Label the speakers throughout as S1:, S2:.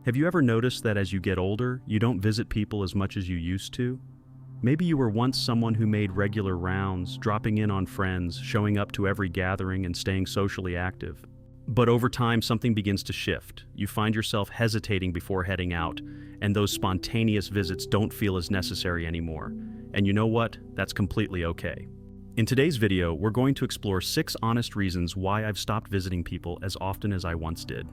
S1: Have you ever noticed that as you get older, you don't visit people as much as you used to? Maybe you were once someone who made regular rounds, dropping in on friends, showing up to every gathering, and staying socially active. But over time, something begins to shift. You find yourself hesitating before heading out, and those spontaneous visits don't feel as necessary anymore. And you know what? That's completely okay. In today's video, we're going to explore 6 honest reasons why I've stopped visiting people as often as I once did.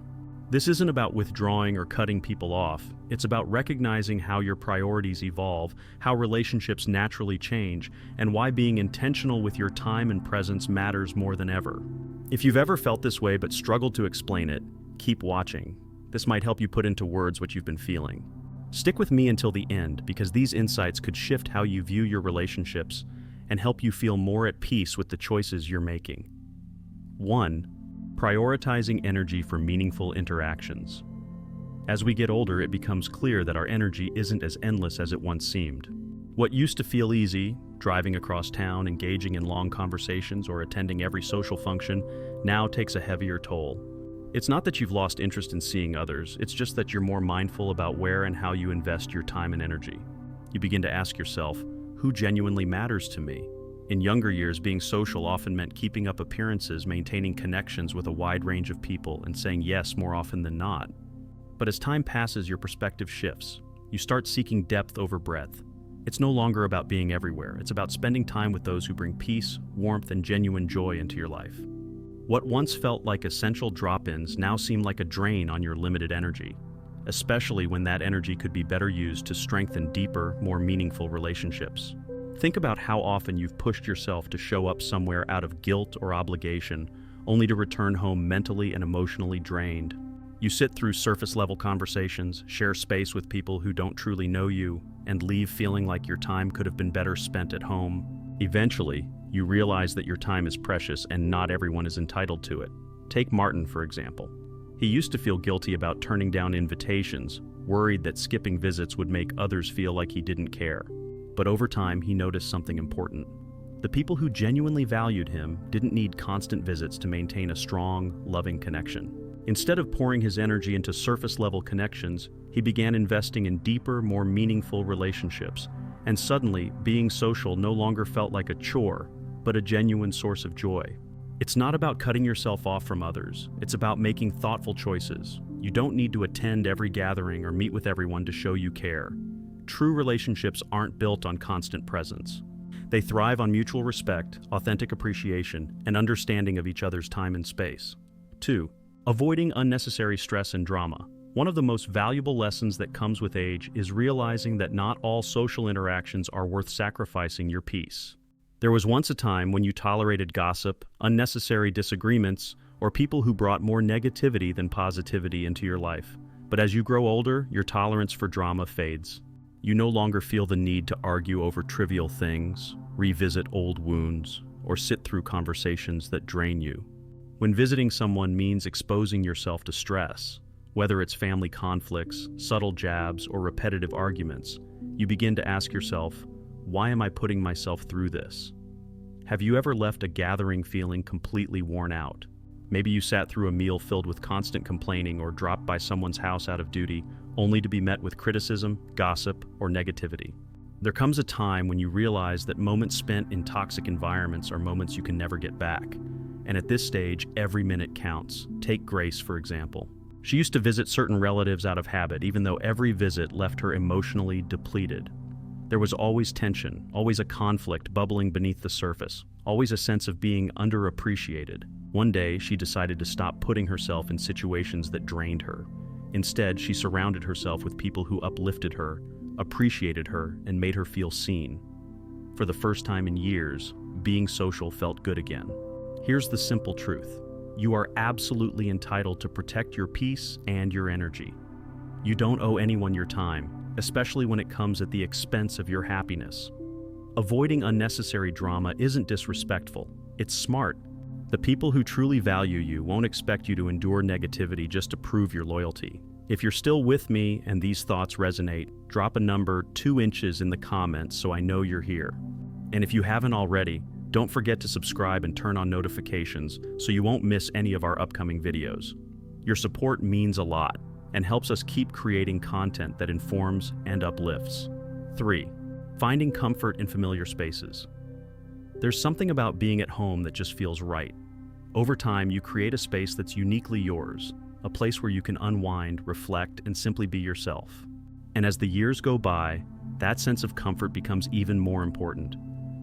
S1: This isn't about withdrawing or cutting people off. It's about recognizing how your priorities evolve, how relationships naturally change, and why being intentional with your time and presence matters more than ever. If you've ever felt this way but struggled to explain it, keep watching. This might help you put into words what you've been feeling. Stick with me until the end, because these insights could shift how you view your relationships and help you feel more at peace with the choices you're making. 1. Prioritizing energy for meaningful interactions. As we get older, it becomes clear that our energy isn't as endless as it once seemed. What used to feel easy, driving across town, engaging in long conversations, or attending every social function, now takes a heavier toll. It's not that you've lost interest in seeing others, it's just that you're more mindful about where and how you invest your time and energy. You begin to ask yourself, who genuinely matters to me? In younger years, being social often meant keeping up appearances, maintaining connections with a wide range of people, and saying yes more often than not. But as time passes, your perspective shifts. You start seeking depth over breadth. It's no longer about being everywhere. It's about spending time with those who bring peace, warmth, and genuine joy into your life. What once felt like essential drop-ins now seem like a drain on your limited energy, especially when that energy could be better used to strengthen deeper, more meaningful relationships. Think about how often you've pushed yourself to show up somewhere out of guilt or obligation, only to return home mentally and emotionally drained. You sit through surface-level conversations, share space with people who don't truly know you, and leave feeling like your time could have been better spent at home. Eventually, you realize that your time is precious and not everyone is entitled to it. Take Martin, for example. He used to feel guilty about turning down invitations, worried that skipping visits would make others feel like he didn't care. But over time, he noticed something important. The people who genuinely valued him didn't need constant visits to maintain a strong, loving connection. Instead of pouring his energy into surface-level connections, he began investing in deeper, more meaningful relationships. And suddenly, being social no longer felt like a chore, but a genuine source of joy. It's not about cutting yourself off from others. It's about making thoughtful choices. You don't need to attend every gathering or meet with everyone to show you care. True relationships aren't built on constant presence. They thrive on mutual respect, authentic appreciation, and understanding of each other's time and space. 2. Avoiding unnecessary stress and drama. One of the most valuable lessons that comes with age is realizing that not all social interactions are worth sacrificing your peace. There was once a time when you tolerated gossip, unnecessary disagreements, or people who brought more negativity than positivity into your life. But as you grow older, your tolerance for drama fades. You no longer feel the need to argue over trivial things, revisit old wounds, or sit through conversations that drain you. When visiting someone means exposing yourself to stress, whether it's family conflicts, subtle jabs, or repetitive arguments, you begin to ask yourself, why am I putting myself through this? Have you ever left a gathering feeling completely worn out? Maybe you sat through a meal filled with constant complaining or dropped by someone's house out of duty, only to be met with criticism, gossip, or negativity. There comes a time when you realize that moments spent in toxic environments are moments you can never get back. And at this stage, every minute counts. Take Grace, for example. She used to visit certain relatives out of habit, even though every visit left her emotionally depleted. There was always tension, always a conflict bubbling beneath the surface, always a sense of being underappreciated. One day, she decided to stop putting herself in situations that drained her. Instead, she surrounded herself with people who uplifted her, appreciated her, and made her feel seen. For the first time in years, being social felt good again. Here's the simple truth. You are absolutely entitled to protect your peace and your energy. You don't owe anyone your time, especially when it comes at the expense of your happiness. Avoiding unnecessary drama isn't disrespectful, it's smart. The people who truly value you won't expect you to endure negativity just to prove your loyalty. If you're still with me and these thoughts resonate, drop a number 2 inches in the comments so I know you're here. And if you haven't already, don't forget to subscribe and turn on notifications so you won't miss any of our upcoming videos. Your support means a lot, and helps us keep creating content that informs and uplifts. 3. Finding comfort in familiar spaces. There's something about being at home that just feels right. Over time, you create a space that's uniquely yours, a place where you can unwind, reflect, and simply be yourself. And as the years go by, that sense of comfort becomes even more important.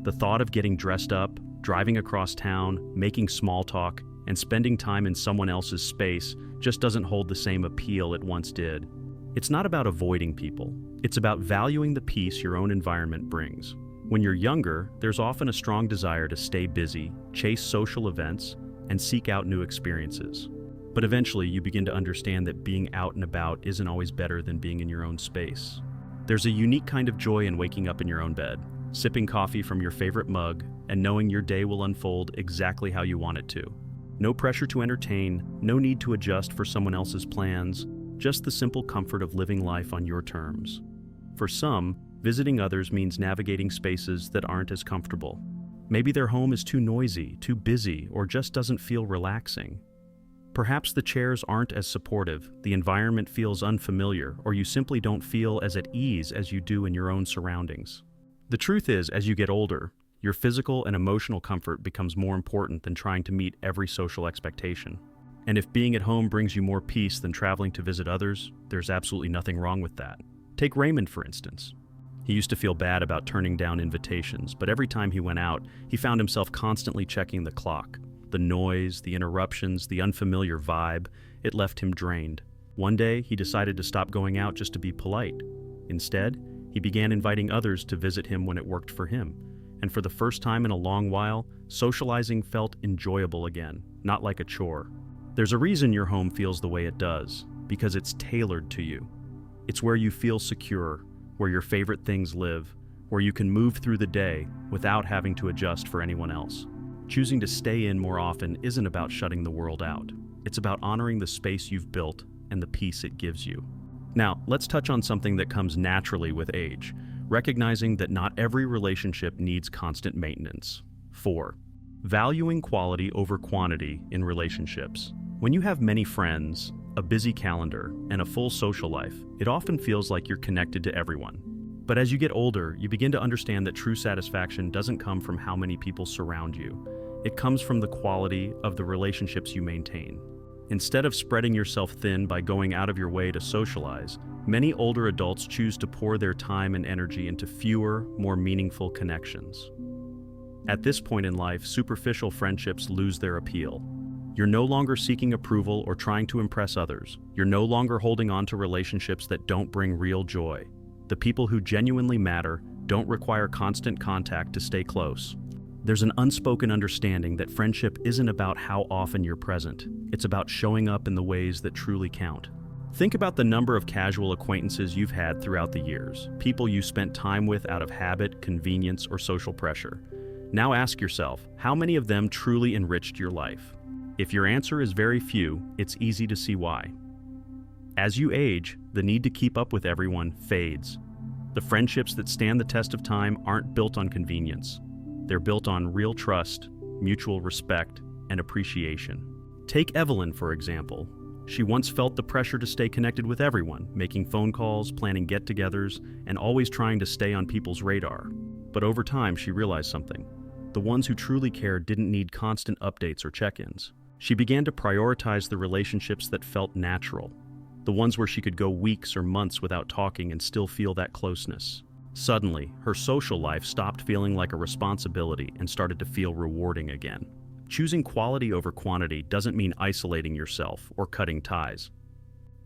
S1: The thought of getting dressed up, driving across town, making small talk, and spending time in someone else's space just doesn't hold the same appeal it once did. It's not about avoiding people. It's about valuing the peace your own environment brings. When you're younger, there's often a strong desire to stay busy, chase social events, and seek out new experiences. But eventually, you begin to understand that being out and about isn't always better than being in your own space. There's a unique kind of joy in waking up in your own bed, sipping coffee from your favorite mug, and knowing your day will unfold exactly how you want it to. No pressure to entertain, no need to adjust for someone else's plans, just the simple comfort of living life on your terms. For some, visiting others means navigating spaces that aren't as comfortable. Maybe their home is too noisy, too busy, or just doesn't feel relaxing. Perhaps the chairs aren't as supportive, the environment feels unfamiliar, or you simply don't feel as at ease as you do in your own surroundings. The truth is, as you get older, your physical and emotional comfort becomes more important than trying to meet every social expectation. And if being at home brings you more peace than traveling to visit others, there's absolutely nothing wrong with that. Take Raymond, for instance. He used to feel bad about turning down invitations, but every time he went out, he found himself constantly checking the clock. The noise, the interruptions, the unfamiliar vibe, it left him drained. One day, he decided to stop going out just to be polite. Instead, he began inviting others to visit him when it worked for him. And for the first time in a long while, socializing felt enjoyable again, not like a chore. There's a reason your home feels the way it does, because it's tailored to you. It's where you feel secure, where your favorite things live, where you can move through the day without having to adjust for anyone else. Choosing to stay in more often isn't about shutting the world out. It's about honoring the space you've built and the peace it gives you. Now, let's touch on something that comes naturally with age, recognizing that not every relationship needs constant maintenance. 4. Valuing quality over quantity in relationships. When you have many friends, a busy calendar, and a full social life, it often feels like you're connected to everyone. But as you get older, you begin to understand that true satisfaction doesn't come from how many people surround you. It comes from the quality of the relationships you maintain. Instead of spreading yourself thin by going out of your way to socialize, many older adults choose to pour their time and energy into fewer, more meaningful connections. At this point in life, superficial friendships lose their appeal. You're no longer seeking approval or trying to impress others. You're no longer holding on to relationships that don't bring real joy. The people who genuinely matter don't require constant contact to stay close. There's an unspoken understanding that friendship isn't about how often you're present. It's about showing up in the ways that truly count. Think about the number of casual acquaintances you've had throughout the years, people you spent time with out of habit, convenience, or social pressure. Now ask yourself, how many of them truly enriched your life? If your answer is very few, it's easy to see why. As you age, the need to keep up with everyone fades. The friendships that stand the test of time aren't built on convenience. They're built on real trust, mutual respect, and appreciation. Take Evelyn, for example. She once felt the pressure to stay connected with everyone, making phone calls, planning get-togethers, and always trying to stay on people's radar. But over time, she realized something. The ones who truly cared didn't need constant updates or check-ins. She began to prioritize the relationships that felt natural, the ones where she could go weeks or months without talking and still feel that closeness. Suddenly, her social life stopped feeling like a responsibility and started to feel rewarding again. Choosing quality over quantity doesn't mean isolating yourself or cutting ties.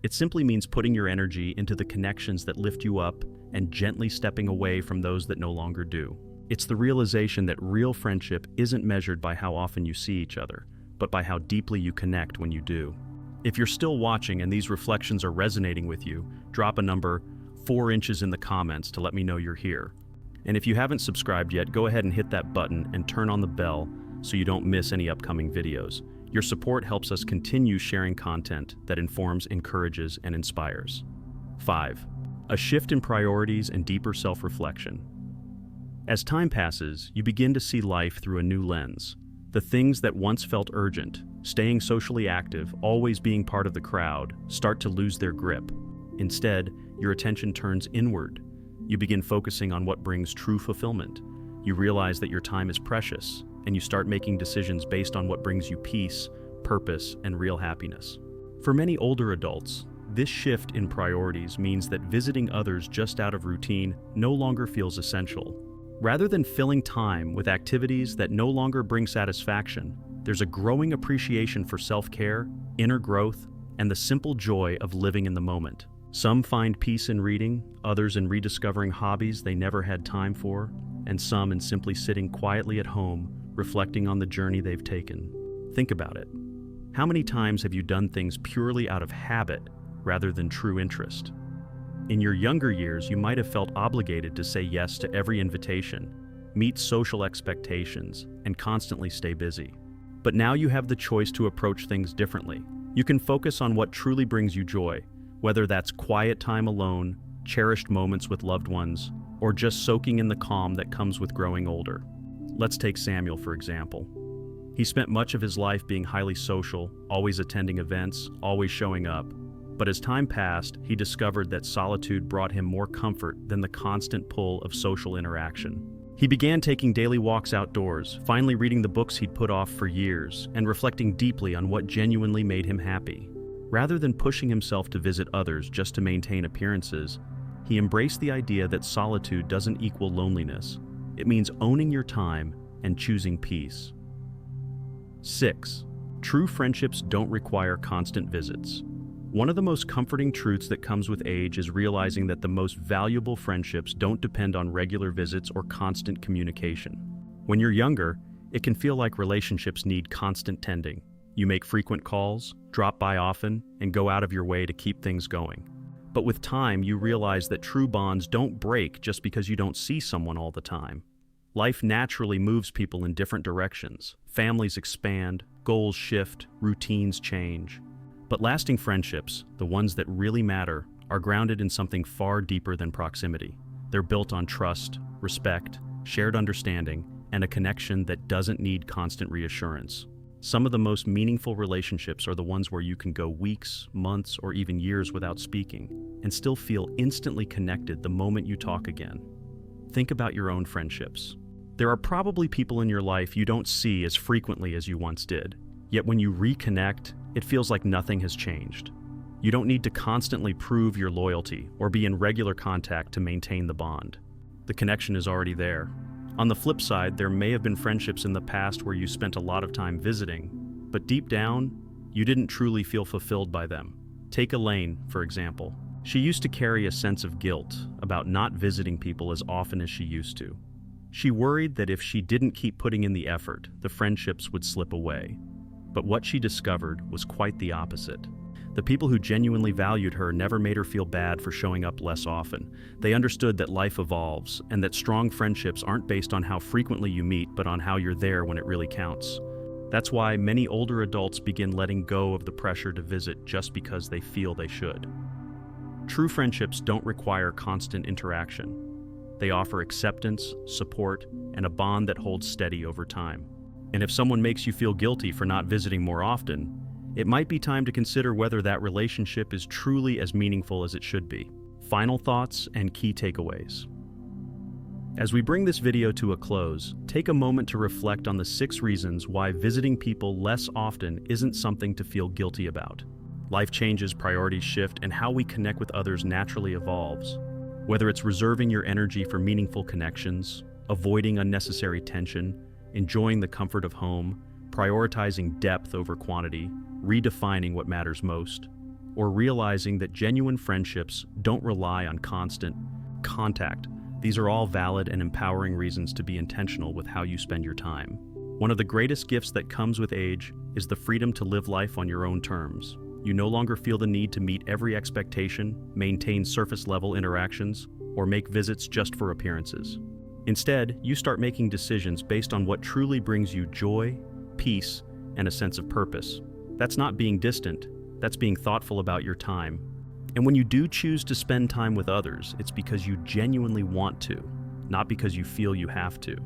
S1: It simply means putting your energy into the connections that lift you up and gently stepping away from those that no longer do. It's the realization that real friendship isn't measured by how often you see each other, but by how deeply you connect when you do. If you're still watching and these reflections are resonating with you, drop a number 4 inches in the comments to let me know you're here. And if you haven't subscribed yet, go ahead and hit that button and turn on the bell so you don't miss any upcoming videos. Your support helps us continue sharing content that informs, encourages, and inspires. 5. A shift in priorities and deeper self-reflection. As time passes, you begin to see life through a new lens. The things that once felt urgent, staying socially active, always being part of the crowd, start to lose their grip. Instead, your attention turns inward. You begin focusing on what brings true fulfillment. You realize that your time is precious, and you start making decisions based on what brings you peace, purpose, and real happiness. For many older adults, this shift in priorities means that visiting others just out of routine no longer feels essential. Rather than filling time with activities that no longer bring satisfaction, there's a growing appreciation for self-care, inner growth, and the simple joy of living in the moment. Some find peace in reading, others in rediscovering hobbies they never had time for, and some in simply sitting quietly at home, reflecting on the journey they've taken. Think about it. How many times have you done things purely out of habit rather than true interest? In your younger years, you might have felt obligated to say yes to every invitation, meet social expectations, and constantly stay busy. But now you have the choice to approach things differently. You can focus on what truly brings you joy, whether that's quiet time alone, cherished moments with loved ones, or just soaking in the calm that comes with growing older. Let's take Samuel, for example. He spent much of his life being highly social, always attending events, always showing up. But as time passed, he discovered that solitude brought him more comfort than the constant pull of social interaction. He began taking daily walks outdoors, finally reading the books he'd put off for years, and reflecting deeply on what genuinely made him happy. Rather than pushing himself to visit others just to maintain appearances, he embraced the idea that solitude doesn't equal loneliness. It means owning your time and choosing peace. 6. True friendships don't require constant visits. One of the most comforting truths that comes with age is realizing that the most valuable friendships don't depend on regular visits or constant communication. When you're younger, it can feel like relationships need constant tending. You make frequent calls, drop by often, and go out of your way to keep things going. But with time, you realize that true bonds don't break just because you don't see someone all the time. Life naturally moves people in different directions. Families expand, goals shift, routines change. But lasting friendships, the ones that really matter, are grounded in something far deeper than proximity. They're built on trust, respect, shared understanding, and a connection that doesn't need constant reassurance. Some of the most meaningful relationships are the ones where you can go weeks, months, or even years without speaking, and still feel instantly connected the moment you talk again. Think about your own friendships. There are probably people in your life you don't see as frequently as you once did, yet when you reconnect, it feels like nothing has changed. You don't need to constantly prove your loyalty or be in regular contact to maintain the bond. The connection is already there. On the flip side, there may have been friendships in the past where you spent a lot of time visiting, but deep down, you didn't truly feel fulfilled by them. Take Elaine, for example. She used to carry a sense of guilt about not visiting people as often as she used to. She worried that if she didn't keep putting in the effort, the friendships would slip away. But what she discovered was quite the opposite. The people who genuinely valued her never made her feel bad for showing up less often. They understood that life evolves, and that strong friendships aren't based on how frequently you meet, but on how you're there when it really counts. That's why many older adults begin letting go of the pressure to visit just because they feel they should. True friendships don't require constant interaction. They offer acceptance, support, and a bond that holds steady over time. And if someone makes you feel guilty for not visiting more often, it might be time to consider whether that relationship is truly as meaningful as it should be. Final thoughts and key takeaways. As we bring this video to a close, take a moment to reflect on the 6 reasons why visiting people less often isn't something to feel guilty about. Life changes, priorities shift, and how we connect with others naturally evolves. Whether it's reserving your energy for meaningful connections, avoiding unnecessary tension, enjoying the comfort of home, prioritizing depth over quantity, redefining what matters most, or realizing that genuine friendships don't rely on constant contact. These are all valid and empowering reasons to be intentional with how you spend your time. One of the greatest gifts that comes with age is the freedom to live life on your own terms. You no longer feel the need to meet every expectation, maintain surface-level interactions, or make visits just for appearances. Instead, you start making decisions based on what truly brings you joy, peace, and a sense of purpose. That's not being distant, that's being thoughtful about your time. And when you do choose to spend time with others, it's because you genuinely want to, not because you feel you have to.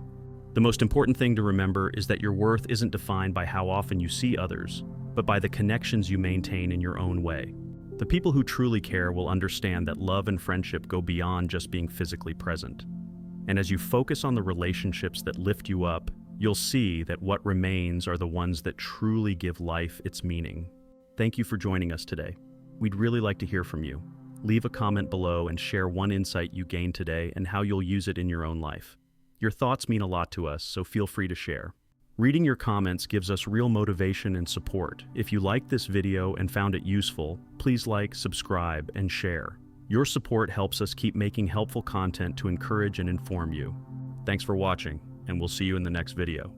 S1: The most important thing to remember is that your worth isn't defined by how often you see others, but by the connections you maintain in your own way. The people who truly care will understand that love and friendship go beyond just being physically present. And as you focus on the relationships that lift you up, you'll see that what remains are the ones that truly give life its meaning. Thank you for joining us today. We'd really like to hear from you. Leave a comment below and share one insight you gained today and how you'll use it in your own life. Your thoughts mean a lot to us, so feel free to share. Reading your comments gives us real motivation and support. If you liked this video and found it useful, please like, subscribe, and share. Your support helps us keep making helpful content to encourage and inform you. Thanks for watching, and we'll see you in the next video.